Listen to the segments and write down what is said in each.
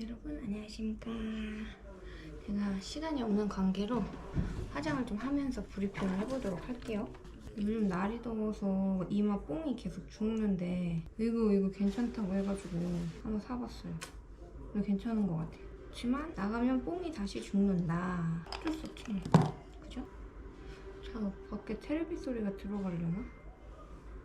여러분 안녕하십니까. 제가 시간이 없는 관계로 화장을 좀 하면서 브리핑을 해보도록 할게요. 요즘 날이 더워서 이마 뽕이 계속 죽는데 이거 괜찮다고 해가지고 한번 사봤어요. 이거 괜찮은 것 같아요. 그렇지만 나가면 뽕이 다시 죽는다. 어쩔 수 없지, 그죠? 자, 밖에 테레비 소리가 들어가려나?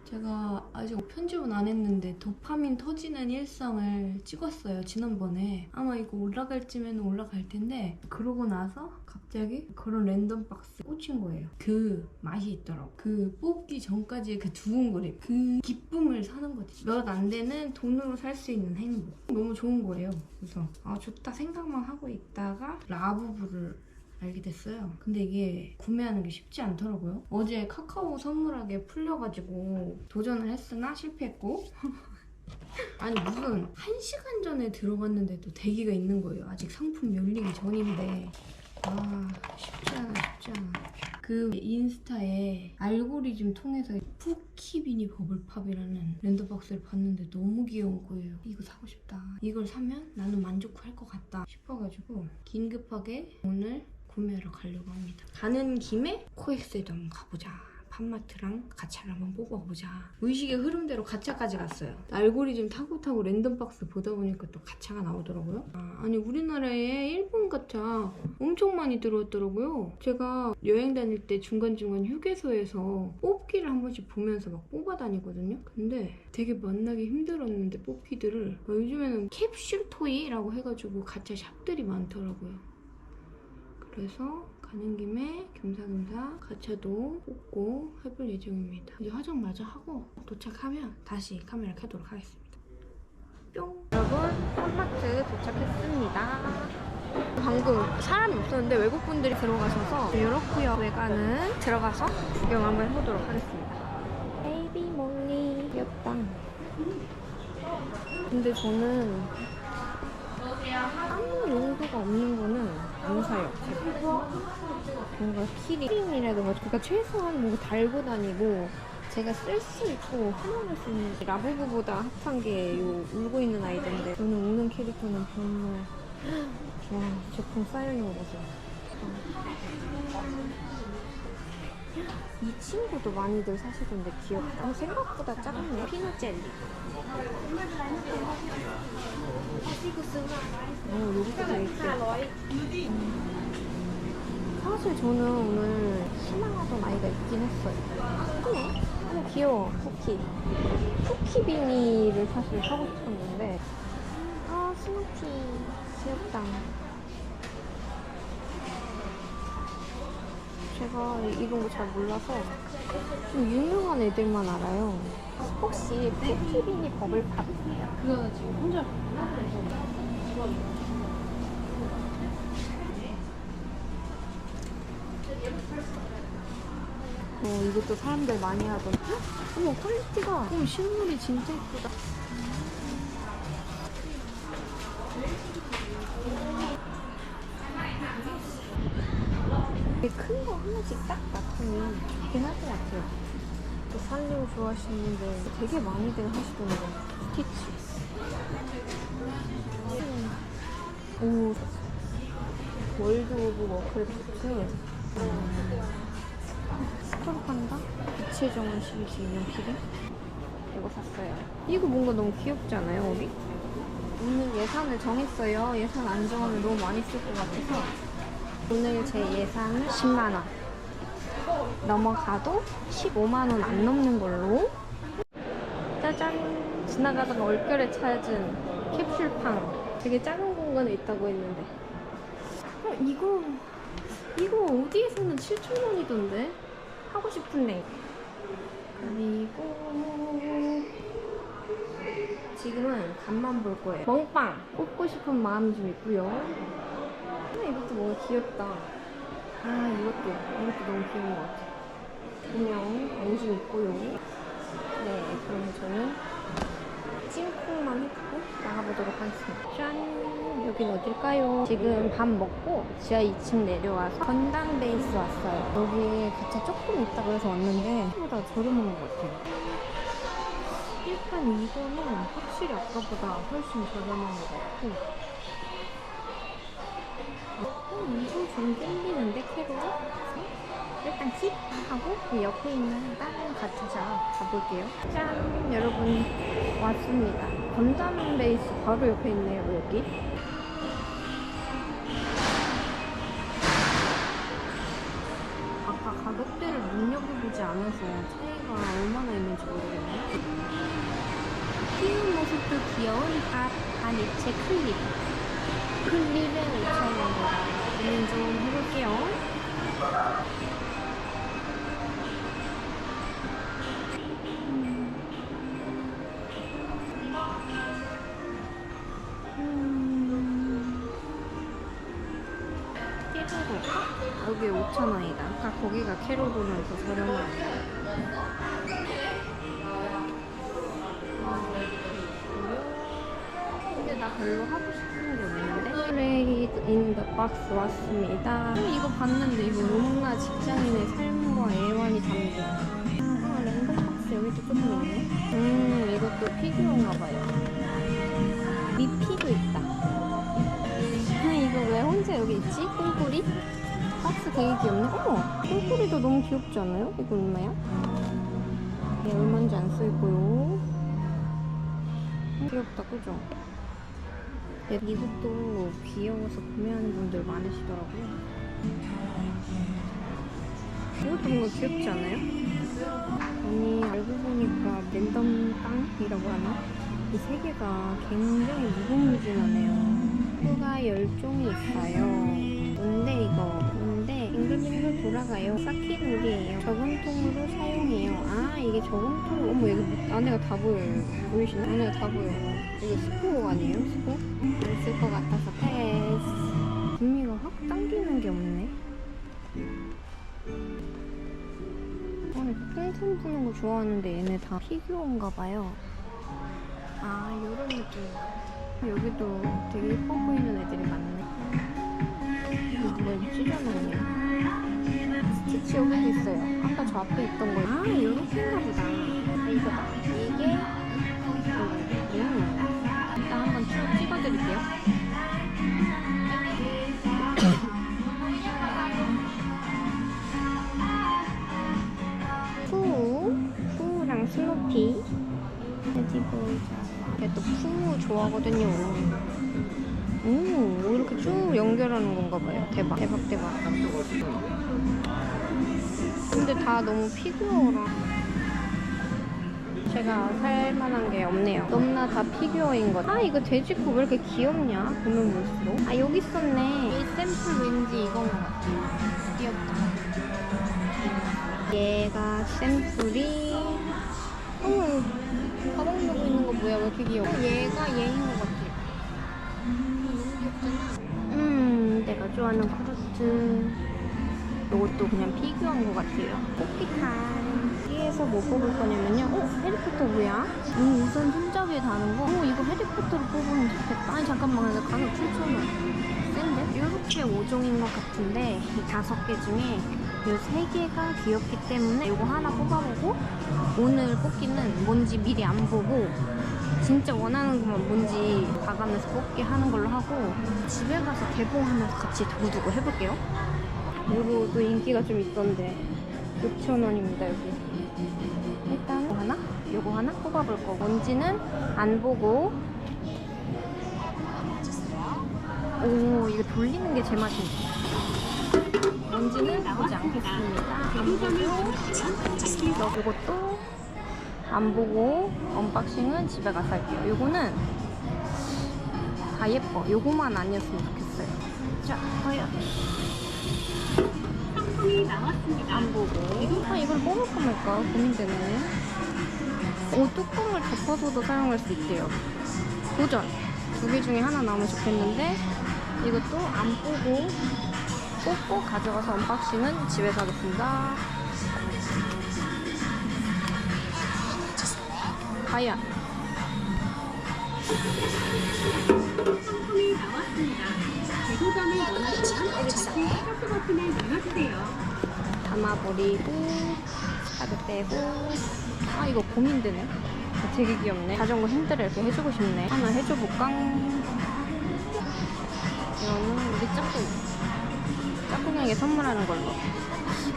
제가 아직 편집은 안 했는데 도파민 터지는 일상을 찍었어요, 지난번에. 아마 이거 올라갈 쯤에는 올라갈 텐데 그러고 나서 갑자기 그런 랜덤 박스 꽂힌 거예요. 그 맛이 있더라고. 그 뽑기 전까지의 그 두근거림, 그 기쁨을 사는 거지. 몇 안 되는 돈으로 살 수 있는 행복. 너무 좋은 거예요. 그래서 아 좋다 생각만 하고 있다가 라부부를 알게 됐어요. 근데 이게 구매하는 게 쉽지 않더라고요. 어제 카카오 선물하게 풀려가지고 도전을 했으나 실패했고 아니 무슨 1시간 전에 들어갔는데도 대기가 있는 거예요. 아직 상품 열리기 전인데 쉽지 않아. 그 인스타에 알고리즘 통해서 푸키비니 버블팝이라는 랜덤박스를 봤는데 너무 귀여운 거예요. 이거 사고 싶다. 이걸 사면 나는 만족할 것 같다 싶어가지고 긴급하게 오늘 구매하러 가려고 합니다. 가는 김에 코엑스에도 한번 가보자. 팜마트랑 가차를 한번 뽑아보자. 의식의 흐름대로 가차까지 갔어요. 알고리즘 타고 랜덤박스 보다 보니까 또 가차가 나오더라고요. 아니 우리나라에 일본 가차 엄청 많이 들어왔더라고요. 제가 여행 다닐 때 중간중간 휴게소에서 뽑기를 한 번씩 보면서 막 뽑아다니거든요. 근데 되게 만나기 힘들었는데 뽑기들을 요즘에는 캡슐 토이라고 해가지고 가차 샵들이 많더라고요. 그래서 가는 김에 겸사겸사 가차도 뽑고 해볼 예정입니다. 이제 화장 마저 하고 도착하면 다시 카메라 켜도록 하겠습니다. 뿅! 여러분, 팜마트 도착했습니다. 방금 사람이 없었는데 외국분들이 들어가셔서 요렇게요 외관은 들어가서 구경 한번 해보도록 하겠습니다. 베이비 몰리 귀엽다. 근데 저는 아무 용도가 없는 거는 안 사요. 뭔가 키링이라든가 그러니까 최소한 뭔가 달고 다니고 제가 쓸 수 있고 활용할 수 있는 라부부보다 핫한 게 요 울고 있는 아이인데 저는 우는 캐릭터는 별로. 와, 제품 사이언인 거 보세요. 이 친구도 많이들 사시던데 귀엽다. 생각보다 작네. 피넛 젤리. 여기도 되게 귀엽다. 사실 저는 오늘 희망하던 아이가 있긴 했어요. 크네? 너무 귀여워. 쿠키비니를 사실 사고 싶었는데 스누피 귀엽다. 제가 이런 거 잘 몰라서 좀 유명한 애들만 알아요. 혹시 쿠키비니 버블팝 그거 지금 혼자 이것도 사람들 많이 하던. 어머 퀄리티가 실물이 진짜 예쁘다. 큰 거 하나씩 딱 놔두면 좋긴 할 것 같아요. 또 살림 좋아하시는 분들 되게 많이들 하시더라고요. 스티치. 오, 월드 오브 워크래프트. 스컬판다? 빛의 정원 시리즈 인형 피링? 이거 샀어요. 이거 뭔가 너무 귀엽지 않아요, 우리? 오늘 예산을 정했어요. 예산 안 정하면 너무 많이 쓸 것 같아서 오늘 제 예산은 10만원. 넘어가도 15만원 안 넘는 걸로. 짜잔! 지나가다가 얼결에 찾은 캡슐팡. 되게 작은 공간에 있다고 했는데 이거 어디에서는 7,000원이던데? 하고 싶은데. 그리고 지금은 간만 볼 거예요. 먹방! 뽑고 싶은 마음이 좀 있고요. 이것도 뭔가 귀엽다. 이것도 너무 귀여운 것 같아. 그냥 옷이 있고요. 네, 그럼 저는 찜콩만 했고 나가보도록 하겠습니다. 짠! 여긴 어딜까요? 지금 밥 먹고 지하 2층 내려와서 건담 베이스 왔어요. 여기 가차 조금 있다고 해서 왔는데 생각보다 저렴한 것 같아요. 일단 이거는 확실히 아까보다 훨씬 저렴한 것 같고 좀 땡기는데 캐롤이? 일단 킵 하고 그 옆에 있는 다른 가트샵 가볼게요. 짠! 여러분 왔습니다. 건담 베이스 바로 옆에 있네요. 여기. 아까 가격대를 눈여겨보지 않아서 차이가 얼마나 있는지 모르겠네요. 띄운 모습도 귀여운 아니체 클립. 클립에 5,000원. 고민 좀 해볼게요. 캐로로 여기 5,000원이다. 아까 거기가 캐로로는 더 저렴하네. 근데 나 별로 하고 싶은 게 없는데? 트레이드 인 더 박스 왔습니다. 이거 봤는데 이거 너무나 직장인의 삶과 애환이 담긴. 랜덤 박스 여기도 조금 있네. 이것도 피규어인가 봐요. 미피도 있다. 이거 왜 혼자 여기 있지? 꿀꿀이? 박스 되게 귀엽네. 어머! 꿀꿀이도 너무 귀엽지 않아요? 이거 얼마야? 네, 얼마인지 안 써있고요. 귀엽다, 그죠? 네, 이것도 귀여워서 구매하는 분들 많으시더라고요. 이것도 뭔가 귀엽지 않아요? 아니, 알고 보니까 랜덤 땅이라고 하나? 이 세 개가 굉장히 무궁무진하네요. 후가 10종이 있어요. 뭔데 이거? 뭔데? 빙글빙글 돌아가요. 쌓기놀이에요. 저금통으로 사용해요. 아, 이게 저금통. 어머, 여기 안에가 다 보여요. 보이시나요? 안에가 다 보여요. 이거 스포 아니에요? 스포? 안 쓸 것 같아서 패스. 구미가 확 당기는 게 없네. 아니, 통통 부는 거 좋아하는데 얘네 다 피규어인가 봐요. 아, 요런 느낌인가. 여기도 되게 예뻐 보이는 애들이 많네. 이거 찢어놨네. 스티치 여기도 있어요. 아까 저 앞에 있던 거. 아, 요렇게인가 보다. 아, 이거다. 이게 일단 한번 쭉 찍어드릴게요. 푸우랑 스누피. 어디 보자. 얘 또 푸우 좋아하거든요. 오, 이렇게 쭉 연결하는 건가 봐요. 대박, 대박, 대박. 근데 다 너무 피규어라. 제가 살 만한 게 없네요. 너무나 다 피규어인 것. 아, 이거 돼지코 왜 이렇게 귀엽냐? 보면 볼수록. 아, 여기 있었네. 이 샘플 왠지 이건 것 같아요. 귀엽다. 얘가 샘플이 가방 들고 있는 거 뭐야? 왜 이렇게 귀여워? 얘가 얘인 것 같아. 너무 귀엽잖아. 내가 좋아하는 크루트. 이것도 그냥 피규어인 것 같아요. 뽑기타임. 여기에서 뭐 뽑을 거냐면요. 해리포터 뭐야? 우선 손잡이에 다는 거. 이거 해리포터로 뽑으면 좋겠다. 아니, 잠깐만. 근데 가격 7,000원. 센데? 이렇게 5종인 것 같은데 이 5개 중에 이 3개가 귀엽기 때문에 이거 하나 뽑아보고 오늘 뽑기는 뭔지 미리 안 보고 진짜 원하는 것만 뭔지 봐가면서 뽑기 하는 걸로 하고 집에 가서 개봉하면서 같이 두고두고 해볼게요. 이거도 인기가 좀 있던데 6,000원입니다 여기. 일단 이거 하나? 이거 하나 뽑아볼 거고 뭔지는 안 보고. 오, 이거 돌리는 게 제맛이네. 뭔지는 보지 않겠습니다. 안 보고 이것도 안 보고 언박싱은 집에 가서 할게요. 요거는 다 예뻐. 요거만 아니었으면 좋겠어요. 자, 과연 상품이 나왔습니다. 안 보고. 아, 이걸 뽑을까 말까 고민되네. 오, 뚜껑을 덮어서도 사용할 수 있대요. 도전! 2개 중에 하나 나오면 좋겠는데 이것도 안 보고 뽑고 가져가서 언박싱은 집에서 하겠습니다. 과연 상품이 나왔습니다. 재도전을 원하시면 스타트 버튼을 눌러주세요. 담아버리고 카드 빼고. 아, 이거 고민되네. 되게 귀엽네. 자전거 핸들을 이렇게 해주고 싶네. 하나 해줘볼까? 이거는 우리 짝꿍. 친구에게 선물하는 걸로.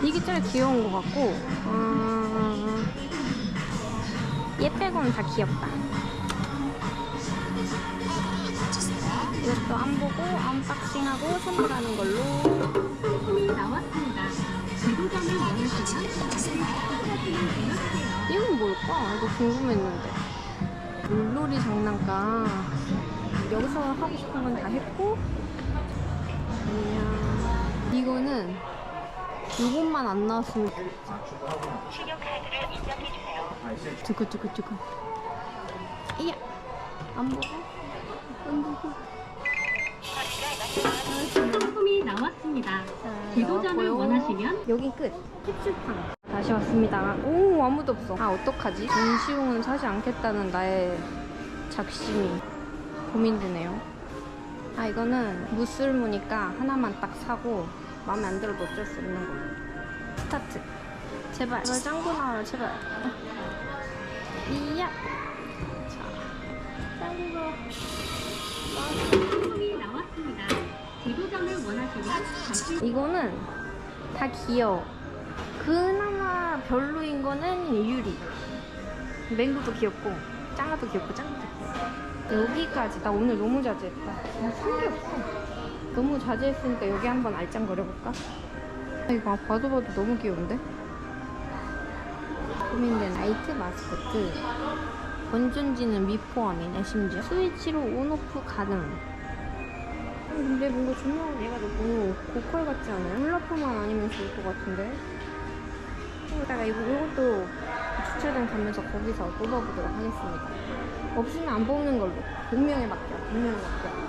이게 제일 귀여운 것 같고, 얘 빼고는 다 귀엽다. 이것도 안 보고 언박싱하고 선물하는 걸로. 상품이 나왔습니다. 재도전을 원하시면 이건 뭘까? 이거 궁금했는데. 물놀이 장난감. 여기서 하고 싶은 건 다 했고, 이거는 이것만 안 나왔으면 좋겠다. 신용카드를 입력해주세요. 두구두구두구. 이야, 안 보고. 상품이 나왔습니다. 재도전을 원하시면 여긴 끝. 캡슐팡. 다시 왔습니다. 오, 아무도 없어. 아, 어떡하지? 전시용은 사지 않겠다는 나의 작심이 고민되네요. 아, 이거는 무쓸모니까 하나만 딱 사고 마음에 안 들어도 어쩔 수 없는 걸로. 스타트. 제발 짱구 나와요, 제발. 이야. 자, 짱구. 상품이 나왔습니다. 재도전을 원하시면 다시 이거는 다 귀여워. 그나마 별로인 거는 유리. 맹구도 귀엽고, 짱아도 귀엽고, 짱구도 귀엽고. 여기까지. 나 오늘 너무 자제했다. 산게 없어. 너무 자제했으니까 여기 한번 알짱거려볼까? 아, 이거 봐도 너무 귀여운데? 고민된 라이트 마스코트. 건전지는 미포함이네, 심지어. 스위치로 온오프 가능. 근데 뭔가 조명 얘가 너무 고퀄 같지 않아요? 훌라프만 아니면 좋을 것 같은데. 이따가 이것도 주차장 가면서 거기서 뽑아보도록 하겠습니다. 없으면 안 뽑는 걸로. 운명에 맡겨. 운명에 맡겨.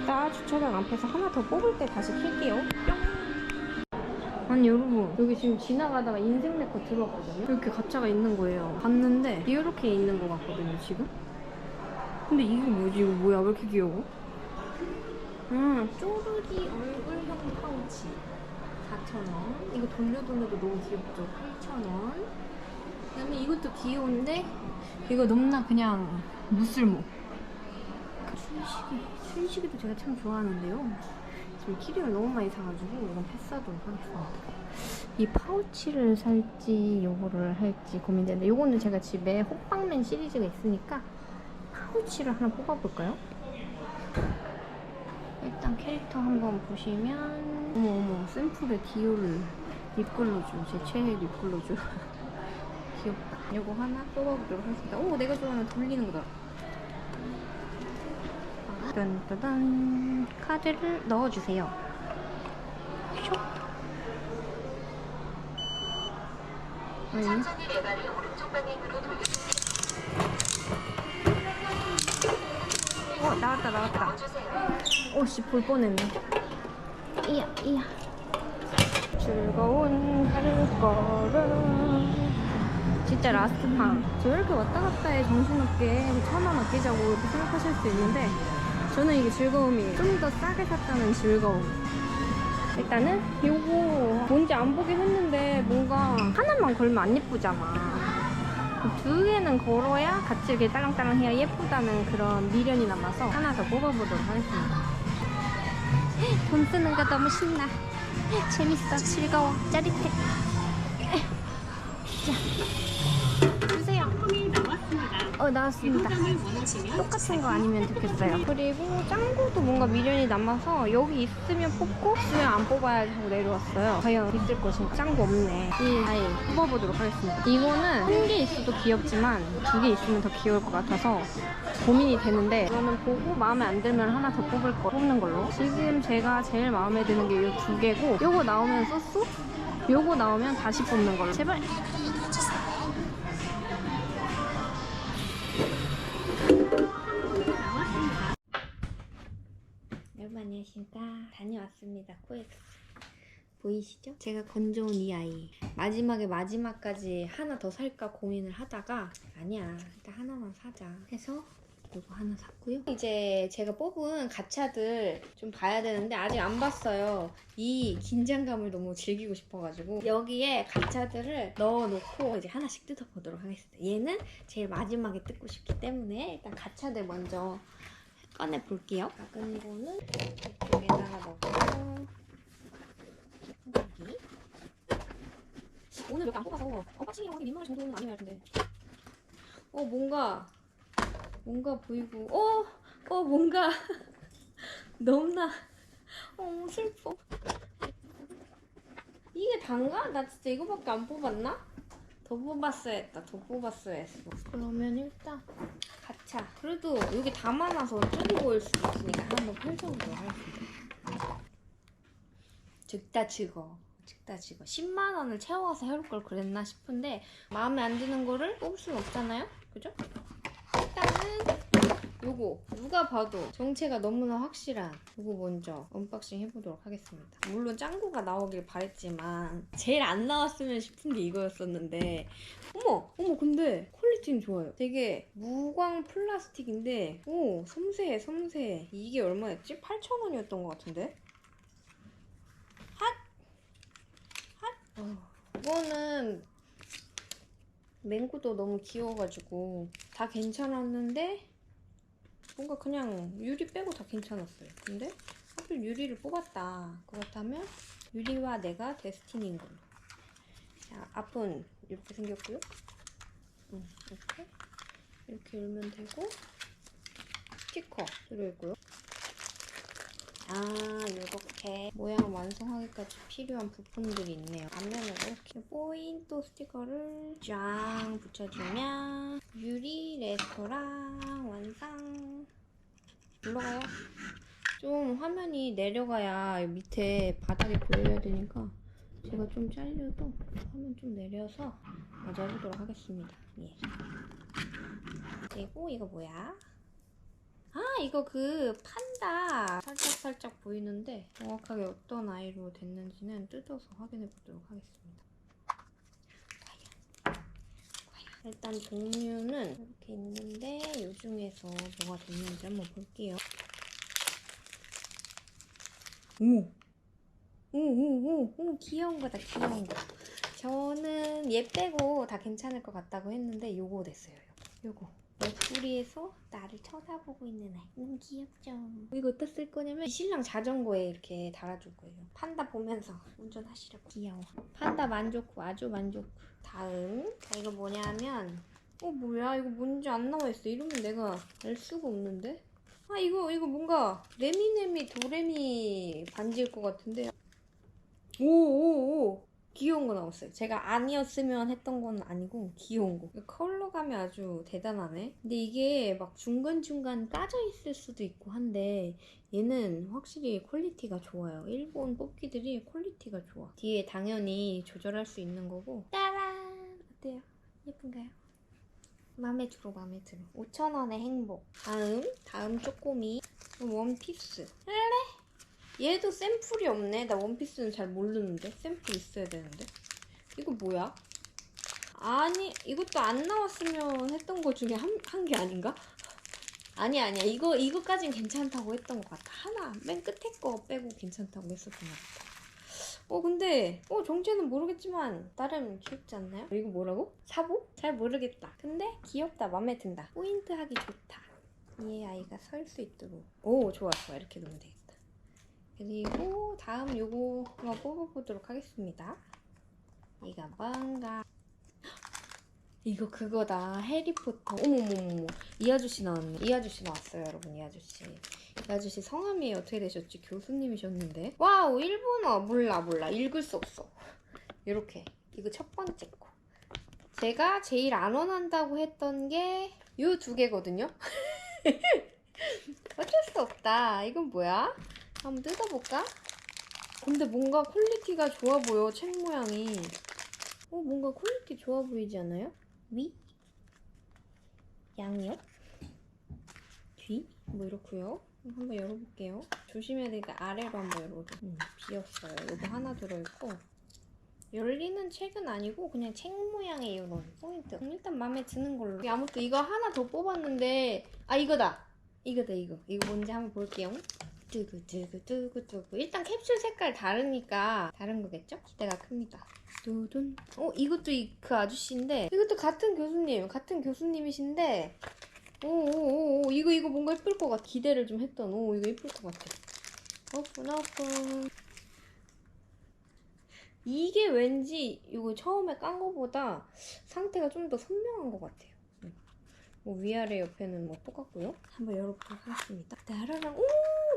이따 주차장 앞에서 하나 더 뽑을 때 다시 킬게요. 뿅! 아니 여러분, 여기 지금 지나가다가 인생 네컷 들어왔거든요. 이렇게 가차가 있는 거예요. 봤는데 이렇게 있는 것 같거든요 지금. 근데 이게 뭐지? 이거 뭐야? 왜 이렇게 귀여워? 쪼르기 얼굴형 파우치 4,000원. 이거 돌려도 너무 귀엽죠? 8,000원. 그 다음에 이것도 귀여운데 이거 너무나 그냥 무쓸모. 춘식이도 제가 참 좋아하는데요. 지금 키링을 너무 많이 사가지고 이건 패스하도록 하겠습니다. 이 파우치를 살지 요거를 할지 고민되는데, 요거는 제가 집에 호빵맨 시리즈가 있으니까 파우치를 하나 뽑아볼까요? 일단 캐릭터 한번 보시면, 어머 샘플의 디올 립글로즈, 제 최애 립글로즈. 귀엽다. 요거 하나 뽑아보도록 하겠습니다. 오, 내가 좋아하는 돌리는 거다. 딴따단. 카드를 넣어주세요. 슉. 천천히 레바를 오른쪽 방향으로 돌려주세요. 나왔다. 주세요. 오씨, 볼 뻔했네. 이야. 즐거운 하루 진짜 라스트 팡. 저 이렇게 왔다 갔다 해 정신없게 1,000원 아끼자고 이렇게 생각하실 수 있는데, 저는 이게 즐거움이 좀 더 싸게 샀다는 즐거움. 일단은 요거 뭔지 안 보긴 했는데 뭔가 하나만 걸면 안 예쁘잖아. 두 개는 걸어야 같이 이렇게 딸랑딸랑 해야 예쁘다는 그런 미련이 남아서 하나 더 뽑아보도록 하겠습니다. 돈 쓰는 거 너무 신나. 재밌어, 즐거워, 짜릿해. 자, 주세요. 상품이 나왔습니다. 나왔습니다. 재도전을 원하시면 똑같은 거 아니면 좋겠어요. 그리고 짱구도 뭔가 미련이 남아서 여기 있으면 뽑고 없으면 안 뽑아야 하고 내려왔어요. 과연 있을 것인가? 짱구 없네. 이 아이 뽑아보도록 하겠습니다. 이거는 한 개 있어도 귀엽지만 두 개 있으면 더 귀여울 것 같아서 고민이 되는데, 이거는 보고 마음에 안 들면 하나 더 뽑는 걸로. 지금 제가 제일 마음에 드는 게 이 두 개고, 요거 나오면 소스? 요거 나오면 다시 뽑는 걸로. 제발! 나왔습니다. 여러분 안녕하십니까. 다녀왔습니다. 코엑스 보이시죠? 제가 건져온 이 아이, 마지막까지 하나 더 살까 고민을 하다가 아니야, 일단 하나만 사자 해서 이거 하나 샀고요. 이제 제가 뽑은 가차들 좀 봐야 되는데 아직 안 봤어요. 이 긴장감을 너무 즐기고 싶어가지고 여기에 가차들을 넣어놓고 이제 하나씩 뜯어보도록 하겠습니다. 얘는 제일 마지막에 뜯고 싶기 때문에 일단 가차들 먼저 꺼내 볼게요. 작은 거는 이쪽에다가 넣고, 민망할 정도는 아니야 근데. 뭔가 보이고 뭔가 너무나 슬퍼. 이게 단가? 나 진짜 이거밖에 안 뽑았나? 더 뽑았어야 했다. 더 뽑았어야 했어. 그러면 일단 가차. 그래도 여기 담아놔서 쪼개 보일 수도 있으니까 한번 펼쳐보도록 하겠습니다. 즉다 찍어. 10만 원을 채워서 해올 걸 그랬나 싶은데 마음에 안 드는 거를 뽑을 수는 없잖아요? 그죠? 일단은 요거 누가 봐도 정체가 너무나 확실한 요거 먼저 언박싱 해보도록 하겠습니다. 물론 짱구가 나오길 바랬지만 제일 안 나왔으면 싶은 게 이거였었는데 어머 근데 퀄리티는 좋아요. 되게 무광 플라스틱인데 섬세해. 이게 얼마였지? 8,000원이었던 것 같은데? 이거는 맹구도 너무 귀여워가지고 다 괜찮았는데 뭔가 그냥 유리 빼고 다 괜찮았어요. 근데 하필 유리를 뽑았다. 그렇다면 유리와 내가 데스티니인 걸로. 자, 앞은 이렇게 생겼고요. 이렇게 열면 되고 스티커 들어있고요. 이렇게 모양 완성하기까지 필요한 부품들이 있네요. 앞면으로 이렇게 포인트 스티커를 쫙 붙여주면 유리 레스토랑 완성. 올라가요. 좀 화면이 내려가야 밑에 바닥이 보여야 되니까 제가 좀 잘려도 화면 좀 내려서 맞아보도록 하겠습니다. 예. 그리고 이거 뭐야? 이거 그 판다 살짝 보이는데 정확하게 어떤 아이로 됐는지는 뜯어서 확인해 보도록 하겠습니다. 과연. 일단 종류는 이렇게 있는데 이 중에서 뭐가 됐는지 한번 볼게요. 귀여운 거다. 저는 얘 빼고 다 괜찮을 것 같다고 했는데 요거 됐어요. 요거 옆구리에서 나를 쳐다보고 있는 아이. 귀엽죠? 이거 어디다 쓸 거냐면 신랑 자전거에 이렇게 달아줄 거예요. 판다 보면서 운전하시라고. 귀여워. 판다 만족후, 아주 만족후. 다음 이거 뭐냐면 뭐야 이거 뭔지 안 나와있어. 이러면 내가 알 수가 없는데. 이거 뭔가 레미네미 도레미 반지일 것 같은데. 오 귀여운 거 나왔어요. 제가 아니었으면 했던 건 아니고 귀여운 거. 컬러감이 아주 대단하네. 근데 이게 막 중간중간 까져 있을 수도 있고 한데 얘는 확실히 퀄리티가 좋아요. 일본 뽑기들이 퀄리티가 좋아. 뒤에 당연히 조절할 수 있는 거고. 짜란! 어때요? 예쁜가요? 마음에 들어. 5,000원의 행복. 다음 쪼꼬미 원피스. 얘도 샘플이 없네. 나 원피스는 잘 모르는데 샘플 있어야 되는데. 이거 뭐야? 아니 이것도 안 나왔으면 했던 거 중에 한 개 아닌가? 아니야 이거까진 괜찮다고 했던 것 같아. 하나 맨 끝에 거 빼고 괜찮다고 했었던 것 같아. 근데 정체는 모르겠지만 나름 귀엽지 않나요? 이거 뭐라고? 사보? 잘 모르겠다. 근데 귀엽다. 마음에 든다. 포인트 하기 좋다. 이 아이가 설 수 있도록. 좋아. 이렇게 놓으면 되겠다. 그리고 다음 요거 한번 뽑아보도록 하겠습니다. 이거 뭔가 이거 그거다. 해리포터. 어머머머 이 아저씨 나왔네. 이 아저씨 나왔어요 여러분. 이 아저씨 성함이 어떻게 되셨지? 교수님이셨는데. 와우 일본어 몰라 읽을 수 없어. 요렇게 이거 첫 번째 거. 제가 제일 안 원한다고 했던 게 요 두 개거든요. 어쩔 수 없다. 이건 뭐야? 한번 뜯어볼까? 근데 뭔가 퀄리티가 좋아 보여. 책 모양이. 뭔가 퀄리티 좋아 보이지 않아요? 위? 양옆? 뒤? 뭐 이렇고요. 한번 열어볼게요. 조심해야 되니까 아래로 한번 열어줘. 비었어요. 이거 하나 들어있고 열리는 책은 아니고 그냥 책 모양의 이런 포인트. 일단 마음에 드는 걸로. 아무튼 이거 하나 더 뽑았는데 이거다. 이거 뭔지 한번 볼게요. 두구두구. 일단 캡슐 색깔 다르니까 다른 거겠죠? 기대가 큽니다. 두둔. 이것도 그 아저씨인데 이것도 같은 교수님이신데 이거 뭔가 예쁠 것 같아. 기대를 좀 했던 이거 예쁠 것 같아. 오픈 이게 왠지 이거 처음에 깐 거보다 상태가 좀 더 선명한 것 같아요. 뭐 위아래 옆에는 뭐 똑같고요. 한번 열어보도록 하겠습니다. 따라랑. 오,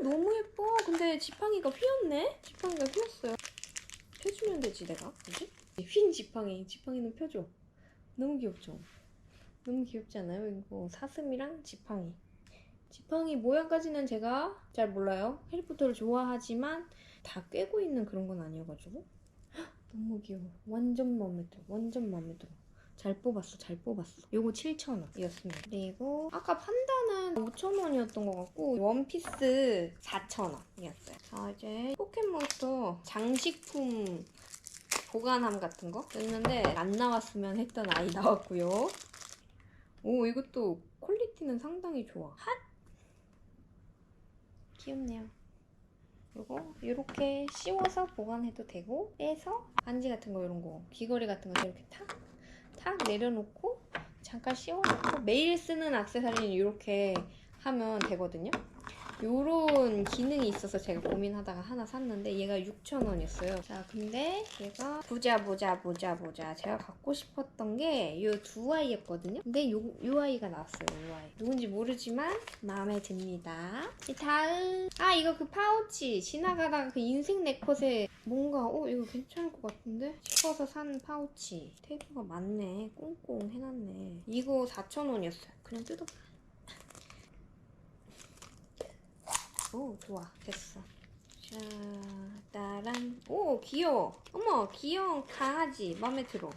너무 예뻐. 근데 지팡이가 휘었네? 지팡이가 휘었어요. 펴주면 되지 내가. 뭐지? 휜 지팡이는 펴줘. 너무 귀엽죠? 너무 귀엽지 않아요? 이거 사슴이랑 지팡이 모양까지는 제가 잘 몰라요. 해리포터를 좋아하지만 다 꿰고 있는 그런 건 아니어가지고 너무 귀여워. 완전 마음에 들어. 잘 뽑았어. 요거 7,000원이었습니다. 그리고 아까 판다는 5,000원이었던 것 같고 원피스 4,000원이었어요. 자, 이제 포켓몬스터 장식품 보관함 같은 거 였는데 안 나왔으면 했던 아이 나왔고요. 오, 이것도 퀄리티는 상당히 좋아. 귀엽네요. 그리고 이렇게 씌워서 보관해도 되고, 빼서 반지 같은 거 이런 거, 귀걸이 같은 거 이렇게 탁 내려놓고 잠깐 씌워놓고 매일 쓰는 액세서리는 이렇게 하면 되거든요. 요런 기능이 있어서 제가 고민하다가 하나 샀는데 얘가 6,000원이었어요. 자, 근데 얘가 보자. 제가 갖고 싶었던 게 요 두 아이였거든요. 근데 요 아이가 나왔어요. 요 아이. 누군지 모르지만 마음에 듭니다. 다음. 이거 그 파우치. 지나가다가 그 인생 네컷에 뭔가 이거 괜찮을 것 같은데? 싶어서 산 파우치. 테이프가 많네. 꽁꽁 해놨네. 이거 4,000원이었어요. 그냥 뜯어봐. 오, 좋아. 됐어. 자, 따란. 오, 귀여워. 어머, 귀여운 강아지. 마음에 들어.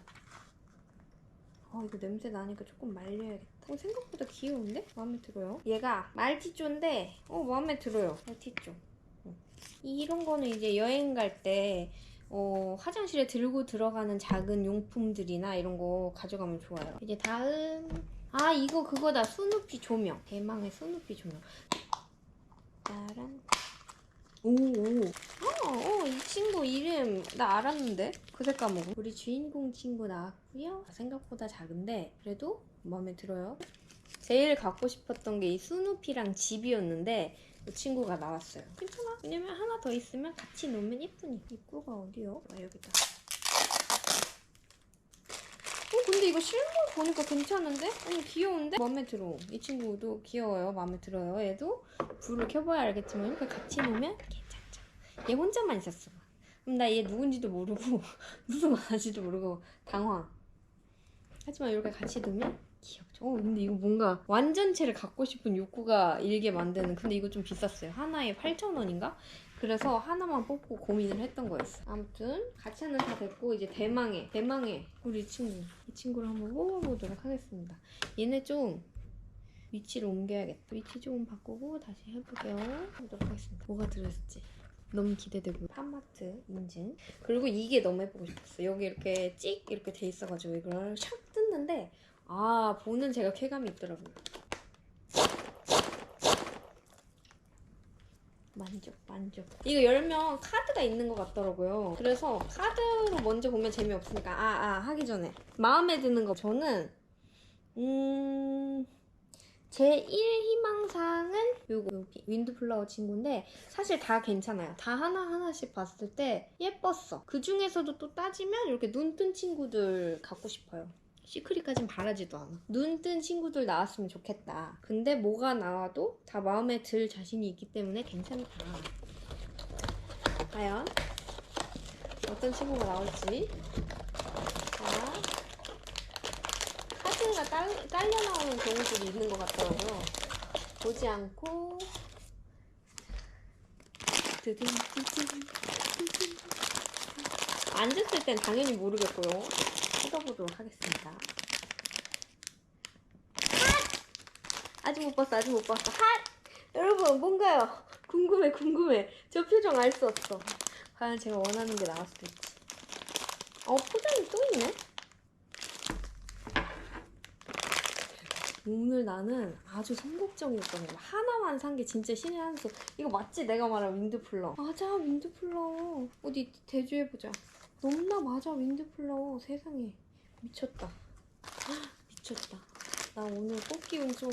이거 냄새 나니까 조금 말려야겠다. 생각보다 귀여운데? 마음에 들어요. 얘가 말티조인데, 마음에 들어요. 말티조. 이런 거는 이제 여행 갈 때, 화장실에 들고 들어가는 작은 용품들이나 이런 거 가져가면 좋아요. 이제 다음. 이거 그거다. 스누피 조명. 대망의 스누피 조명. 짜란. 이 친구 이름 나 알았는데? 그새 까먹어. 우리 주인공 친구 나왔고요. 생각보다 작은데 그래도 마음에 들어요. 제일 갖고 싶었던 게 이 스누피랑 집이었는데 이 친구가 나왔어요. 괜찮아. 왜냐면 하나 더 있으면 같이 놓으면 예쁘니. 입구가 어디요? 여기다. 근데 이거 실물 보니까 괜찮은데? 귀여운데? 마음에 들어. 이 친구도 귀여워요. 마음에 들어요. 얘도 불을 켜봐야 알겠지만 이렇게 같이 놓으면 괜찮죠. 얘 혼자만 있었어. 그럼 나 얘 누군지도 모르고 무슨 말하지도 모르고 당황. 하지만 이렇게 같이 두면 귀엽죠. 근데 이거 뭔가 완전체를 갖고 싶은 욕구가 일게 만드는. 근데 이거 좀 비쌌어요. 하나에 8,000원인가? 그래서 하나만 뽑고 고민을 했던 거였어. 아무튼 가차는 다 됐고 이제 대망의 우리 이 친구를 한번 뽑아보도록 하겠습니다. 얘네 좀 위치를 옮겨야겠다. 위치 좀 바꾸고 다시 해보도록 하겠습니다. 뭐가 들어있을지 너무 기대되고. 팜마트 인증. 그리고 이게 너무 해보고 싶었어. 여기 이렇게 찍 이렇게 돼 있어가지고 이걸 샥 뜯는데 보는 제가 쾌감이 있더라고요. 만족. 이거 열면 카드가 있는 것 같더라고요. 그래서 카드로 먼저 보면 재미없으니까 하기 전에 마음에 드는 거. 저는 제 1 희망사항은 요거 윈드플라워 친구인데 사실 다 괜찮아요. 다 하나하나씩 봤을 때 예뻤어. 그 중에서도 또 따지면 이렇게 눈 뜬 친구들 갖고 싶어요. 시크릿까진 바라지도 않아. 눈 뜬 친구들 나왔으면 좋겠다. 근데 뭐가 나와도 다 마음에 들 자신이 있기 때문에 괜찮다. 과연 어떤 친구가 나올지. 자, 카드가 딸려 나오는 경우들이 있는 것 같더라고요. 보지 않고 앉았을 땐 당연히 모르겠고요. 뜯어보도록 하겠습니다. 아직 못 봤어. 여러분 뭔가요? 궁금해. 저 표정 알 수 없어. 과연 제가 원하는 게 나올 수도 있지. 포장이 또 있네? 오늘 나는 아주 선곡적이었던 거야. 하나만 산 게 진짜 신의 한 수. 이거 맞지? 내가 말한 윈드플라워. 맞아, 윈드플라워. 어디 대주해보자. 넘나 맞아, 윈드플라워. 세상에. 미쳤다. 나 오늘 뽑기 운 좀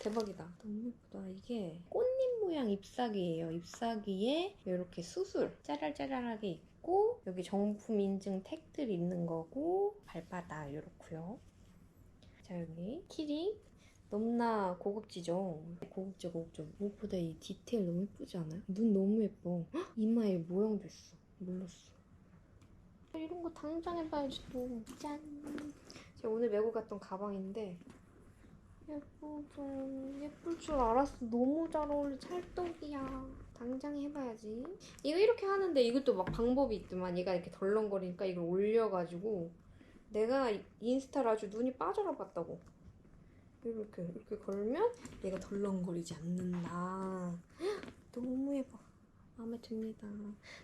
대박이다. 너무 예쁘다. 이게 꽃잎 모양 잎사귀예요. 잎사귀에 이렇게 수술 짜랄짜랄하게 있고 여기 정품 인증 택들 있는 거고 발바닥 이렇고요. 자 여기 키링 너무나 고급지죠? 고급져. 무엇보다 이 디테일 너무 예쁘지 않아요? 눈 너무 예뻐. 헉, 이마에 모양도 있어. 몰랐어. 이런 거 당장 해봐야지 또. 짠! 제가 오늘 메고 갔던 가방인데 예쁠 줄 알았어. 너무 잘 어울려. 찰떡이야. 당장 해봐야지. 이거 이렇게 하는데 이것도 막 방법이 있더만 얘가 이렇게 덜렁거리니까 이걸 올려가지고 내가 인스타를 아주 눈이 빠져라 봤다고. 이렇게 걸면 얘가 덜렁거리지 않는다. 너무 예뻐. 마음에 듭니다.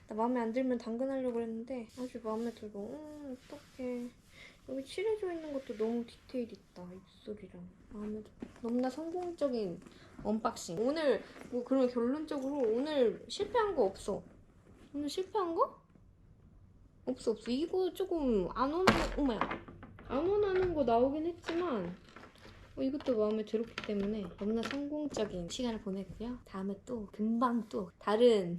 나 마음에 안 들면 당근하려고 했는데 아주 마음에 들고 어떡해. 여기 칠해져 있는 것도 너무 디테일 있다. 입술이랑 마음에 들어. 너무나 성공적인 언박싱. 오늘 뭐 그런 결론적으로 오늘 실패한 거 없어. 오늘 실패한 거? 없어. 이거 조금 안 원하는 거 나오긴 했지만 이것도 마음에 들었기 때문에 너무나 성공적인 시간을 보냈고요. 다음에 또 금방 또 다른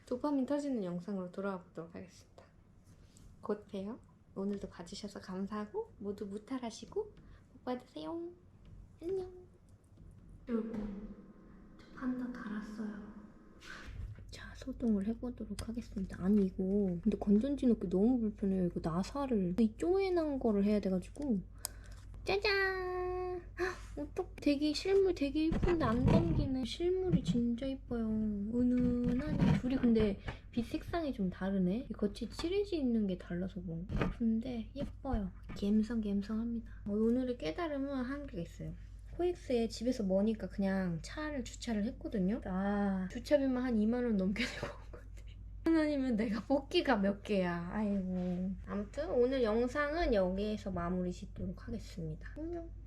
도파민 터지는 영상으로 돌아와 보도록 하겠습니다. 곧 봬요. 오늘도 봐주셔서 감사하고 모두 무탈하시고 복 받으세요. 안녕. 여러분, 저 판다 달았어요. 자, 소독을 해보도록 하겠습니다. 아니 이거 근데 건전지 넣기 너무 불편해요. 이거 나사를 이 쪼매난 거를 해야 돼가지고 짜잔! 어떡 되게 실물 되게 예쁜데 안 당기네. 실물이 진짜 예뻐요. 은은하니 둘이 근데 빛 색상이 좀 다르네. 겉이 칠해져 있는 게 달라서 그런가? 근데 예뻐요. 갬성갬성합니다. 오늘의 깨달음은 한 개가 있어요. 코엑스에 집에서 머니까 그냥 차를 주차를 했거든요. 주차비만 한 2만 원 넘게 내고 온 건데 아니면 내가 뽑기가 몇 개야. 아이고. 아무튼 오늘 영상은 여기에서 마무리 짓도록 하겠습니다. 안녕.